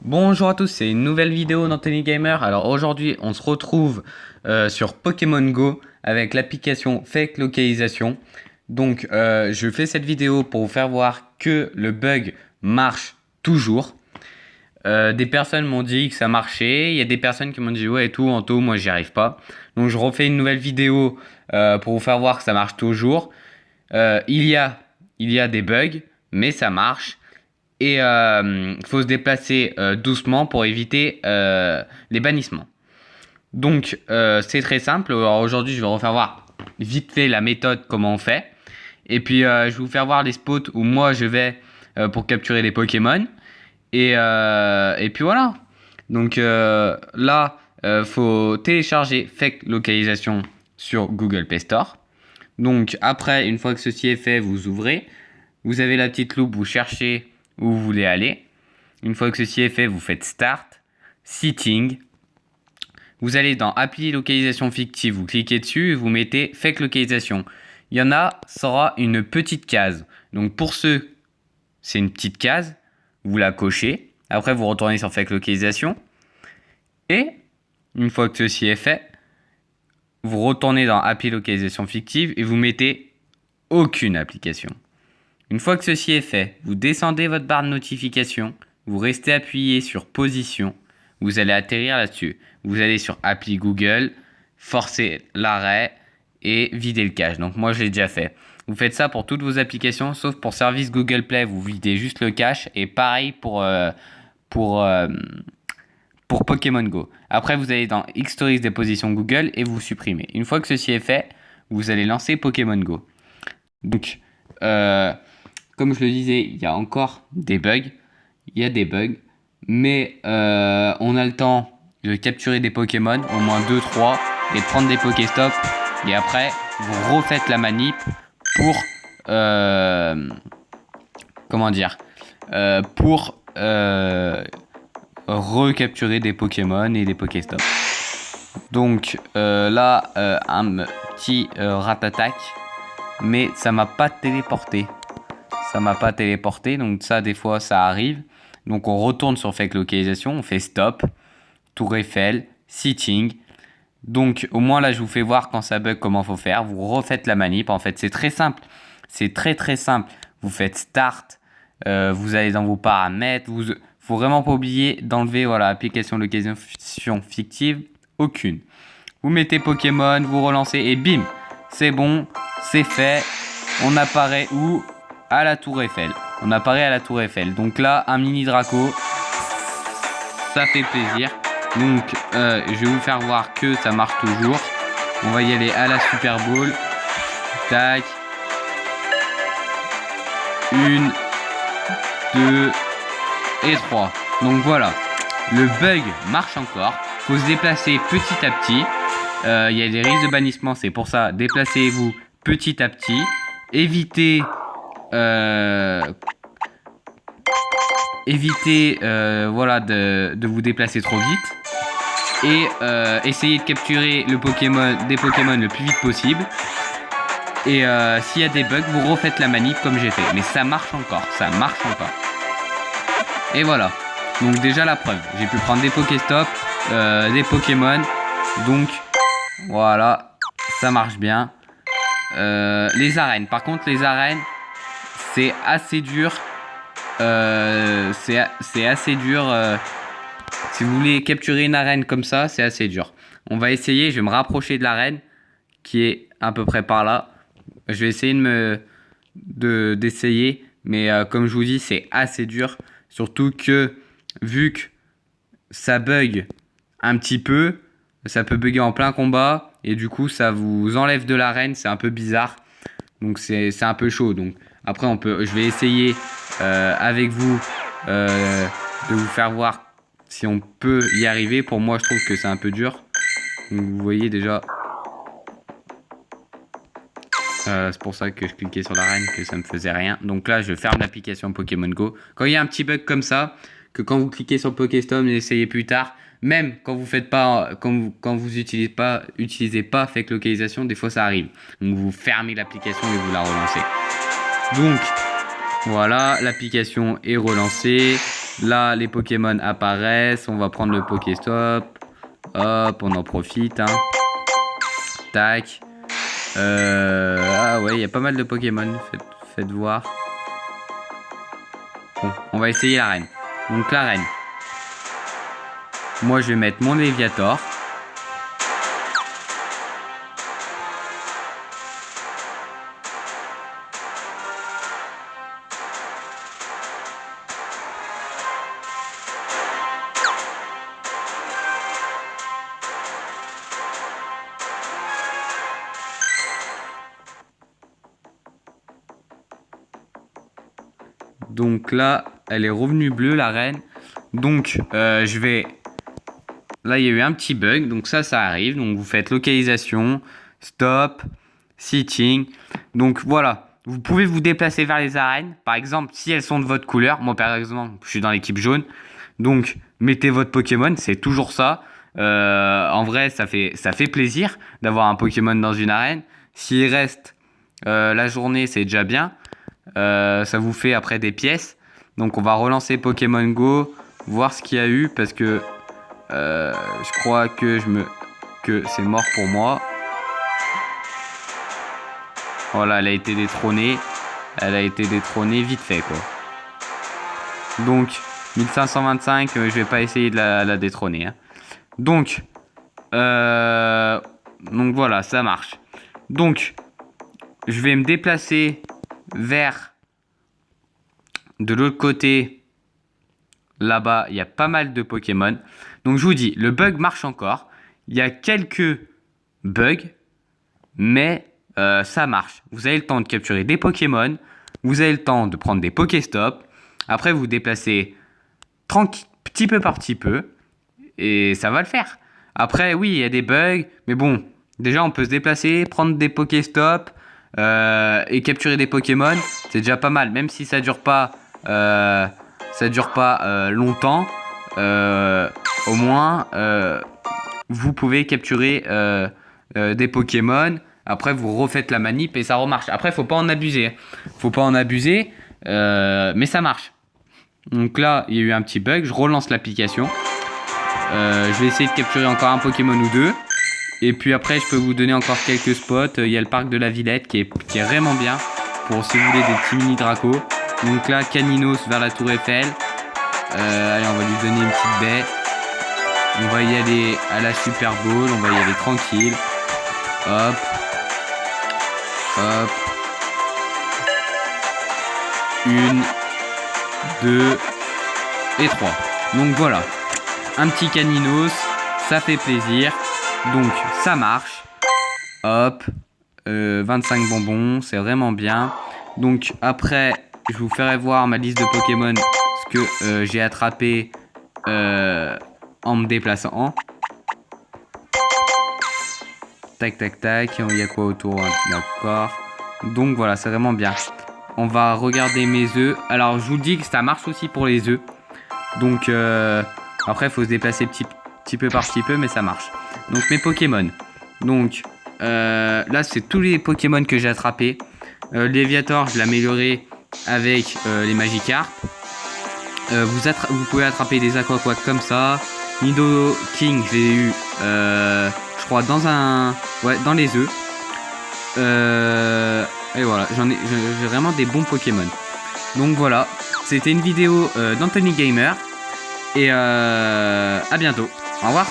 Bonjour à tous, c'est une nouvelle vidéo d'Anthony Gamer. Alors aujourd'hui, on se retrouve sur Pokémon Go avec l'application Fake Localisation. Donc je fais cette vidéo pour vous faire voir que le bug marche toujours. Des personnes m'ont dit que ça marchait, il y a des personnes qui m'ont dit ouais et tout, Anto, moi j'y arrive pas. Donc je refais une nouvelle vidéo pour vous faire voir que ça marche toujours. Il y a des bugs, mais ça marche. Et faut se déplacer doucement pour éviter les bannissements. Donc c'est très simple. Alors aujourd'hui je vais refaire voir vite fait la méthode, comment on fait. Et puis je vais vous faire voir les spots où moi je vais pour capturer les Pokémon. Et puis voilà. Donc là, faut télécharger Fake Localisation sur Google Play Store. Donc après, une fois que ceci est fait, vous ouvrez. Vous avez la petite loupe, vous cherchez où vous voulez aller. Une fois que ceci est fait, vous faites Start, Setting. Vous allez dans Appli localisation fictive, vous cliquez dessus et vous mettez Fake localisation. Il y en a, ça aura une petite case. Donc pour ceux, c'est une petite case, vous la cochez. Après, vous retournez sur Fake localisation. Et une fois que ceci est fait, vous retournez dans Appli localisation fictive et vous mettez aucune application. Une fois que ceci est fait, vous descendez votre barre de notification, vous restez appuyé sur position, vous allez atterrir là-dessus. Vous allez sur appli Google, forcez l'arrêt et vider le cache. Donc moi je l'ai déjà fait. Vous faites ça pour toutes vos applications, sauf pour service Google Play, vous videz juste le cache. Et pareil pour Pokémon Go. Après vous allez dans Historique des positions Google et vous supprimez. Une fois que ceci est fait, vous allez lancer Pokémon Go. Donc comme je le disais, il y a encore des bugs. Il y a des bugs. Mais on a le temps de capturer des Pokémon, au moins 2-3, et de prendre des Pokéstop. Et après, vous refaites la manip pour... comment dire pour recapturer des Pokémon et des Pokéstop. Donc là, un petit rat-attack. Mais ça m'a pas téléporté. Donc ça, des fois, ça arrive. Donc on retourne sur Fake Localisation, on fait Stop, Tour Eiffel, Setting. Donc au moins là, je vous fais voir quand ça bug, comment faut faire. Vous refaites la manip. En fait, c'est très simple. C'est très simple. Vous faites Start, vous allez dans vos paramètres. Faut vraiment pas oublier d'enlever application localisation fictive, aucune. Vous mettez Pokémon, vous relancez et bim, c'est bon, c'est fait. On apparaît où? À la Tour Eiffel. On apparaît à la Tour Eiffel. Donc là, un mini Draco, ça fait plaisir. Donc je vais vous faire voir que ça marche toujours. On va y aller à la Super Bowl. Tac. 1, 2 et 3. Donc voilà. Le bug marche encore. Faut se déplacer petit à petit. Il y a des risques de bannissement. C'est pour ça, déplacez-vous petit à petit. Évitez de vous déplacer trop vite et essayez de capturer des Pokémon le plus vite possible. Et s'il y a des bugs, vous refaites la manip comme j'ai fait. Mais ça marche encore. Et voilà. Donc déjà la preuve. J'ai pu prendre des Pokéstop, des Pokémon. Donc voilà, ça marche bien. Les arènes. Par contre, les arènes, c'est assez dur. C'est assez dur. Si vous voulez capturer une arène comme ça, c'est assez dur. On va essayer. Je vais me rapprocher de l'arène qui est à peu près par là. Je vais essayer d'essayer. Mais comme je vous dis, c'est assez dur. Surtout que vu que ça bug un petit peu, ça peut bugger en plein combat. Et du coup, ça vous enlève de l'arène. C'est un peu bizarre. Donc c'est un peu chaud. Donc après, je vais essayer avec vous de vous faire voir si on peut y arriver. Pour moi, je trouve que c'est un peu dur. Donc vous voyez déjà. C'est pour ça que je cliquais sur l'arène, que ça ne me faisait rien. Donc là, je ferme l'application Pokémon Go. Quand il y a un petit bug comme ça, que quand vous cliquez sur Pokéstop, essayez plus tard. Même quand vous faites pas, quand vous utilisez pas Fake Localisation, des fois ça arrive. Donc vous fermez l'application et vous la relancez. Donc voilà, l'application est relancée. Là, les Pokémon apparaissent. On va prendre le Pokéstop. Hop, on en profite. Hein. Tac. Ah ouais, il y a pas mal de Pokémon. Faites voir. Bon, on va essayer la reine. Donc la reine. Moi, je vais mettre mon Léviator. Donc là, elle est revenue bleue, la reine. Donc, je vais... Là, il y a eu un petit bug. Donc ça arrive. Donc, vous faites localisation, stop, sitting. Donc, voilà. Vous pouvez vous déplacer vers les arènes. Par exemple, si elles sont de votre couleur. Moi, par exemple, je suis dans l'équipe jaune. Donc, mettez votre Pokémon. C'est toujours ça. En vrai, ça fait plaisir d'avoir un Pokémon dans une arène. S'il reste la journée, c'est déjà bien. Ça vous fait après des pièces. Donc on va relancer Pokémon Go, voir ce qu'il y a eu parce que je crois que c'est mort pour moi. Voilà, elle a été détrônée. Elle a été détrônée vite fait quoi. Donc 1525, je vais pas essayer de la détrôner. Hein. Donc voilà, ça marche. Donc je vais me déplacer vers de l'autre côté. Là-bas, il y a pas mal de Pokémon. Donc je vous dis, le bug marche encore. Il y a quelques bugs, mais ça marche. Vous avez le temps de capturer des Pokémon. Vous avez le temps de prendre des Pokéstop. Après, vous déplacez petit peu par petit peu. Et ça va le faire. Après, oui, il y a des bugs. Mais bon, déjà, on peut se déplacer, prendre des Pokéstop. Et capturer des Pokémon, c'est déjà pas mal. Même si ça dure pas longtemps, au moins vous pouvez capturer des Pokémon. Après vous refaites la manip et ça remarche. Après faut pas en abuser. Faut pas en abuser, mais ça marche. Donc là il y a eu un petit bug. Je relance l'application. Je vais essayer de capturer encore un Pokémon ou deux. Et puis après, je peux vous donner encore quelques spots. Il y a le parc de la Villette qui est vraiment bien pour si vous voulez des petits mini dracos. Donc là, Caninos vers la Tour Eiffel. Allez, on va lui donner une petite baie. On va y aller à la Super Bowl. On va y aller tranquille. Hop. Hop. 1, 2 et 3. Donc voilà. Un petit Caninos. Ça fait plaisir. Donc ça marche. Hop. 25 bonbons. C'est vraiment bien. Donc après, je vous ferai voir ma liste de Pokémon. Ce que j'ai attrapé en me déplaçant. Tac tac tac. Il y a quoi autour? D'accord. Donc voilà, c'est vraiment bien. On va regarder mes œufs. Alors je vous dis que ça marche aussi pour les œufs. Donc après, il faut se déplacer petit peu par petit peu, mais ça marche. Donc mes Pokémon. Donc là, c'est tous les Pokémon que j'ai attrapés. Léviator, je l'ai amélioré avec les Magikarp. Vous pouvez attraper des Aquaquack comme ça. Nido King, je l'ai eu, je crois, dans les œufs. Et voilà, j'ai vraiment des bons Pokémon. Donc voilà, c'était une vidéo d'Anthony Gamer. Et à bientôt. Au revoir.